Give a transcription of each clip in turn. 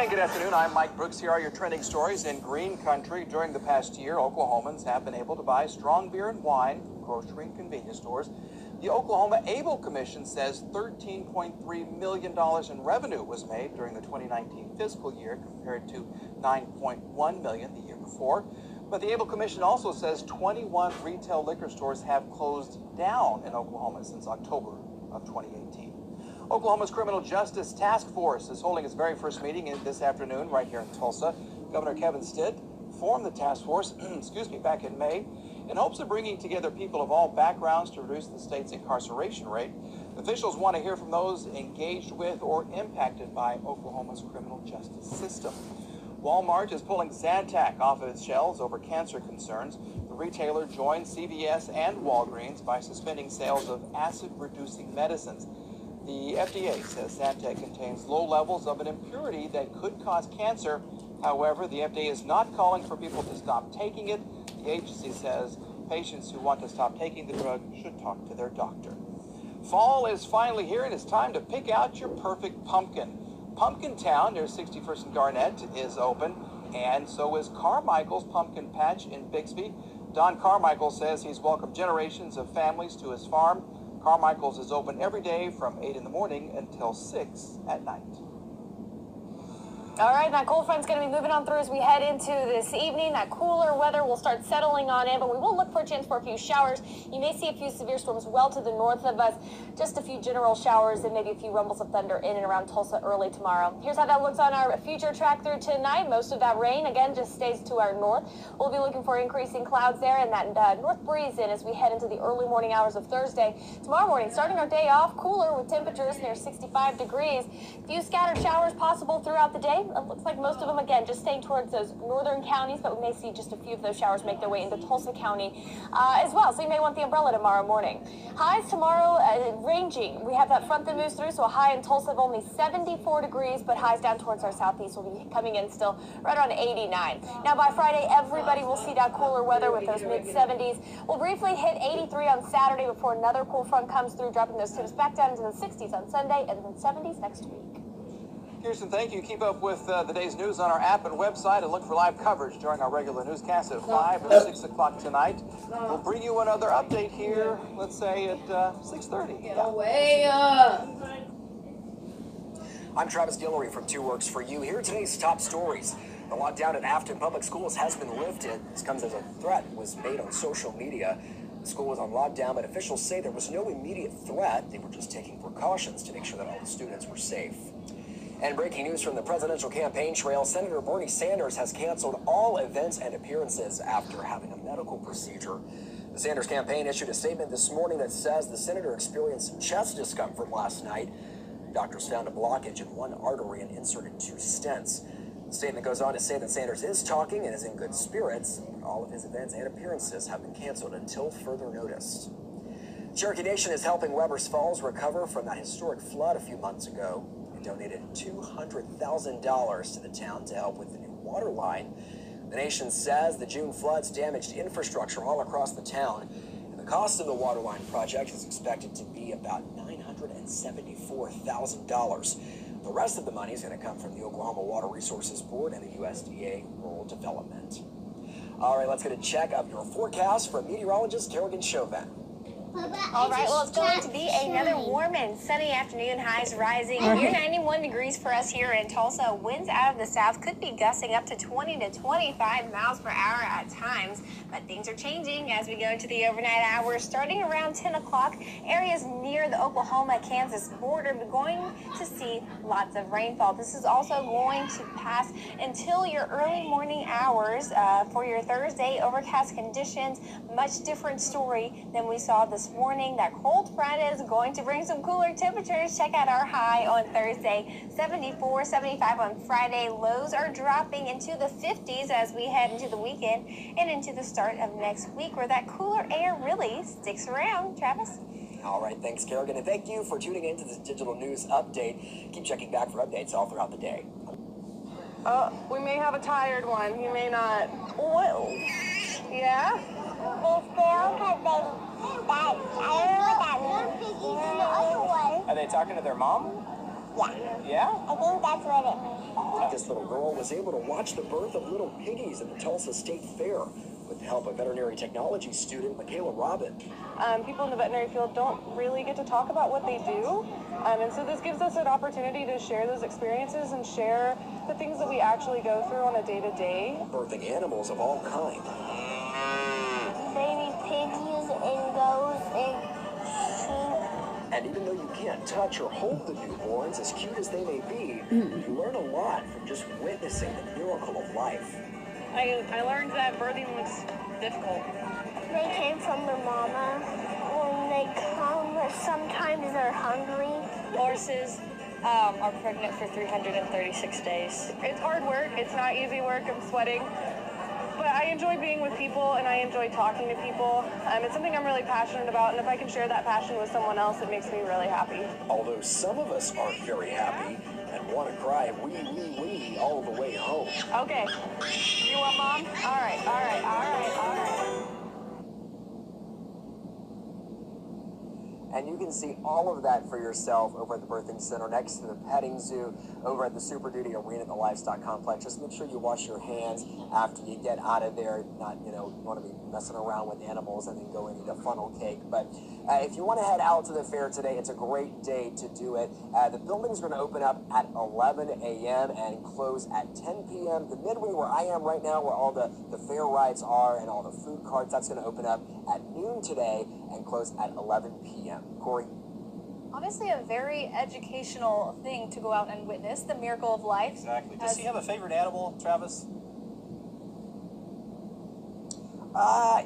And good afternoon, I'm Mike Brooks. Here are your trending stories in Green Country. During the past year, Oklahomans have been able to buy strong beer and wine from grocery and convenience stores. The Oklahoma Able Commission says $13.3 million in revenue was made during the 2019 fiscal year compared to $9.1 million the year before. But the Able Commission also says 21 retail liquor stores have closed down in Oklahoma since October of 2018. Oklahoma's Criminal Justice Task Force is holding its very first meeting this afternoon right here in Tulsa. Governor Kevin Stitt formed the task force back in May in hopes of bringing together people of all backgrounds to reduce the state's incarceration rate. Officials want to hear from those engaged with or impacted by Oklahoma's criminal justice system. Walmart is pulling Zantac off of its shelves over cancer concerns. The retailer joined CVS and Walgreens by suspending sales of acid-reducing medicines. The FDA says Zantac contains low levels of an impurity that could cause cancer. However, the FDA is not calling for people to stop taking it. The agency says patients who want to stop taking the drug should talk to their doctor. Fall is finally here, and it's time to pick out your perfect pumpkin. Pumpkin Town near 61st and Garnett is open, and so is Carmichael's Pumpkin Patch in Bixby. Don Carmichael says he's welcomed generations of families to his farm. Carmichael's is open every day from 8 in the morning until 6 at night. All right, that cold front's going to be moving on through as we head into this evening. That cooler weather will start settling on in, but we will look for a chance for a few showers. You may see a few severe storms well to the north of us, just a few general showers and maybe a few rumbles of thunder in and around Tulsa early tomorrow. Here's how that looks on our future track through tonight. Most of that rain, again, just stays to our north. We'll be looking for increasing clouds there and that north breeze in as we head into the early morning hours of Thursday. Tomorrow morning, starting our day off cooler with temperatures near 65 degrees. A few scattered showers possible throughout the day. It looks like most of them, again, just staying towards those northern counties, but we may see just a few of those showers make their way into Tulsa County as well. So you may want the umbrella tomorrow morning. Highs tomorrow ranging. We have that front that moves through, so a high in Tulsa of only 74 degrees, but highs down towards our southeast will be coming in still right around 89. Now by Friday, everybody will see that cooler weather with those mid-70s. We'll briefly hit 83 on Saturday before another cool front comes through, dropping those temps back down into the 60s on Sunday and then 70s next week. Kirsten, thank you. Keep up with the day's news on our app and website and look for live coverage during our regular newscast at 5 and 6 o'clock tonight. We'll bring you another update here, let's say at 6:30. Get away. I'm Travis Guillory from 2 Works for You. Here are today's top stories. The lockdown at Afton Public Schools has been lifted. This comes as a threat was made on social media. The school was on lockdown, but officials say there was no immediate threat. They were just taking precautions to make sure that all the students were safe. And breaking news from the presidential campaign trail, Senator Bernie Sanders has canceled all events and appearances after having a medical procedure. The Sanders campaign issued a statement this morning that says the senator experienced chest discomfort last night. Doctors found a blockage in one artery and inserted 2 stents. The statement goes on to say that Sanders is talking and is in good spirits, but all of his events and appearances have been canceled until further notice. Cherokee Nation is helping Webbers Falls recover from that historic flood a few months ago. Donated $200,000 to the town to help with the new water line. The nation says the June floods damaged infrastructure all across the town, and the cost of the water line project is expected to be about $974,000. The rest of the money is going to come from the Oklahoma Water Resources Board and the USDA Rural Development. All right, let's get a check of your forecast from meteorologist Kerrigan Chauvin. All right, well, it's going to be another warm and sunny afternoon, highs rising near 91 degrees for us here in Tulsa. Winds out of the south could be gusting up to 20 to 25 miles per hour at times, but things are changing as we go into the overnight hours. Starting around 10 o'clock, areas near the Oklahoma-Kansas border are going to see lots of rainfall. This is also going to pass until your early morning hours for your Thursday. Overcast conditions, much different story than we saw this morning. That cold front is going to bring some cooler temperatures. Check out our high on Thursday, 74, 75 on Friday. Lows are dropping into the 50s as we head into the weekend and into the start of next week, where that cooler air really sticks around. Travis? All right, thanks, Kerrigan, and thank you for tuning in to this digital news update. Keep checking back for updates all throughout the day. We may have a tired one. You may not. Whoa. Yeah? Are they talking to their mom? Yeah? I think that's what it means. This little girl was able to watch the birth of little piggies at the Tulsa State Fair with the help of veterinary technology student Michaela Robin. People in the veterinary field don't really get to talk about what they do. And so this gives us an opportunity to share those experiences and share the things that we actually go through on a day-to-day. Birthing animals of all kinds. Baby piggies and goats and sheep. And even though you can't touch or hold the newborns, as cute as they may be, you learn a lot from just witnessing the miracle of life. I learned that birthing looks difficult. They came from their mama. When they come, sometimes they're hungry. Horses are pregnant for 336 days. It's hard work. It's not easy work. I'm sweating. But I enjoy being with people and I enjoy talking to people. It's something I'm really passionate about, and if I can share that passion with someone else, it makes me really happy. Although some of us aren't very happy and want to cry wee all the way home. Okay. You want mom? All right. And you can see all of that for yourself over at the Birthing Center next to the petting zoo over at the Super Duty Arena at the Livestock Complex. Just make sure you wash your hands after you get out of there. Not, you want to be messing around with animals and then go and eat a funnel cake. But if you want to head out to the fair today, it's a great day to do it. The building's going to open up at 11 a.m. and close at 10 p.m. The Midway where I am right now, where all the fair rides are and all the food carts, that's going to open up at noon today and close at 11 p.m. Corey? Obviously a very educational thing to go out and witness, the miracle of life. Exactly. Does he have a favorite animal, Travis? I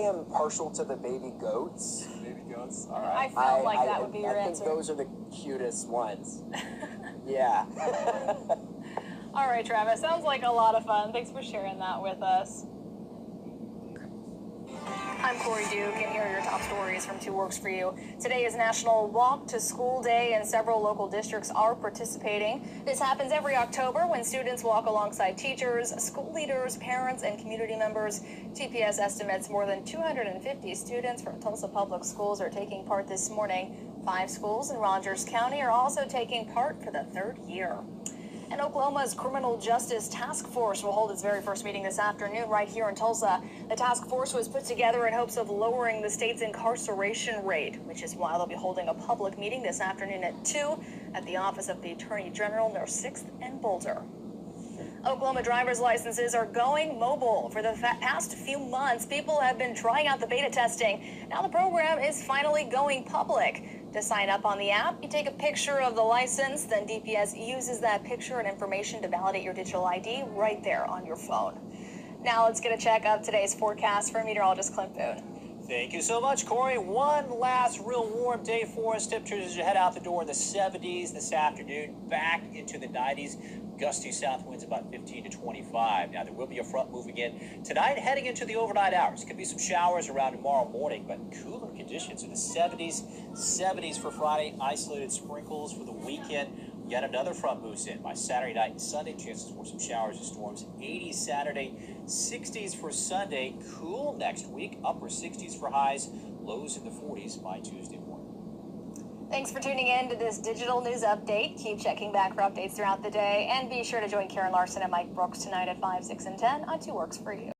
am partial to the baby goats. Baby goats. All right. I felt like that would be your I answer. think those are the cutest ones. Yeah. All right, Travis, sounds like a lot of fun. Thanks for sharing that with us. I'm Corey Duke, and here are your top stories from 2 Works for You. Today is National Walk to School Day, and several local districts are participating. This happens every October when students walk alongside teachers, school leaders, parents, and community members. TPS estimates more than 250 students from Tulsa Public Schools are taking part this morning. 5 schools in Rogers County are also taking part for the 3rd year. And Oklahoma's Criminal Justice Task Force will hold its very first meeting this afternoon right here in Tulsa. The task force was put together in hopes of lowering the state's incarceration rate, which is why they'll be holding a public meeting this afternoon at 2 at the office of the Attorney General near 6th and Boulder. Oklahoma driver's licenses are going mobile. For the past few months, people have been trying out the beta testing. Now the program is finally going public. To sign up on the app, you take a picture of the license, then DPS uses that picture and information to validate your digital ID right there on your phone. Now let's get a check of today's forecast from meteorologist Clint Boone. Thank you so much, Corey. One last real warm day for us. Temperatures as you head out the door in the 70s this afternoon, back into the 90s. Gusty south winds about 15 to 25. Now, there will be a front moving in tonight, heading into the overnight hours. Could be some showers around tomorrow morning, but cooler conditions in the 70s for Friday. Isolated sprinkles for the weekend. Yet another front moves in by Saturday night and Sunday. Chances for some showers and storms. 80s Saturday, 60s for Sunday. Cool next week. Upper 60s for highs. Lows in the 40s by Tuesday morning. Thanks for tuning in to this digital news update. Keep checking back for updates throughout the day. And be sure to join Karen Larson and Mike Brooks tonight at 5, 6, and 10 on 2 Works for You.